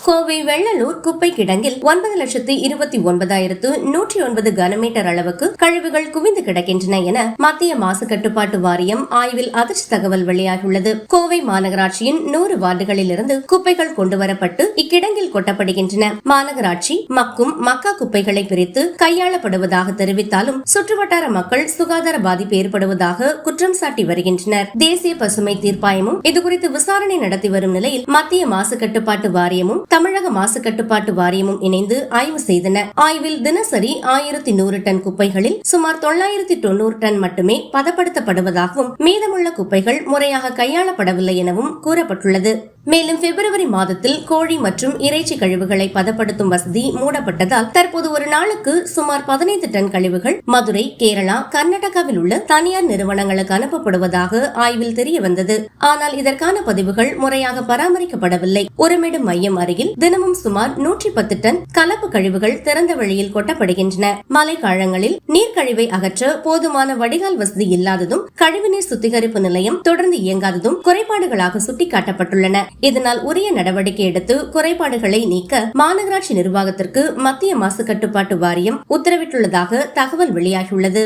கோவை வெள்ளலூர் குப்பை கிடங்கில் 9,29,109 கனமீட்டர் அளவுக்கு கழிவுகள் குவிந்து கிடக்கின்றன என மத்திய மாசு கட்டுப்பாட்டு வாரியம் ஆய்வில் அதிர்ச்சி தகவல் வெளியாகியுள்ளது. கோவை மாநகராட்சியின் 100 வார்டுகளில் இருந்து குப்பைகள் கொண்டுவரப்பட்டு இக்கிடங்கில் கொட்டப்படுகின்றன. மாநகராட்சி மக்கும் மக்கா குப்பைகளை பிரித்து கையாளப்படுவதாக தெரிவித்தாலும் சுற்றுவட்டார மக்கள் சுகாதார பாதிப்பு ஏற்படுவதாக குற்றம் சாட்டி வருகின்றனர். தேசிய பசுமை தீர்ப்பாயமும் இதுகுறித்து விசாரணை நடத்தி வரும் நிலையில் மத்திய மாசு கட்டுப்பாட்டு வாரியமும் தமிழக மாசு கட்டுப்பாட்டு வாரியமும் இணைந்து ஆய்வு செய்தன. ஆய்வில் தினசரி 1100 டன் குப்பைகளில் சுமார் 990 டன் மட்டுமே பதப்படுத்தப்படுவதாகவும் மீதமுள்ள குப்பைகள் முறையாக கையாளப்படவில்லை எனவும் கூறப்பட்டுள்ளது. மேலும் பிப்ரவரி மாதத்தில் கோழி மற்றும் இறைச்சி கழிவுகளை பதப்படுத்தும் வசதி மூடப்பட்டதால் தற்போது ஒரு நாளுக்கு சுமார் 15 டன் கழிவுகள் மதுரை, கேரளா, கர்நாடகாவில் உள்ள தனியார் நிறுவனங்களுக்கு அனுப்பப்படுவதாக ஆய்வில் தெரிய வந்தது. ஆனால் இதற்கான பதிவுகள் முறையாக பராமரிக்கப்படவில்லை. உரமிடு மையம் அருகில் தினமும் சுமார் 110 டன் கலப்பு கழிவுகள் திறந்த வெளியில் கொட்டப்படுகின்றன. மழைக்காலங்களில் நீர்க்கழிவை அகற்ற போதுமான வடிகால் வசதி இல்லாததும் கழிவுநீர் சுத்திகரிப்பு நிலையம் தொடர்ந்து இயங்காததும் குறைபாடுகளாக சுட்டிக்காட்டப்பட்டுள்ளன. இதனால் உரிய நடவடிக்கை எடுத்து குறைபாடுகளை நீக்க மாநகராட்சி நிர்வாகத்திற்கு மத்திய மாசு கட்டுப்பாட்டு வாரியம் உத்தரவிட்டுள்ளதாக தகவல் வெளியாகியுள்ளது.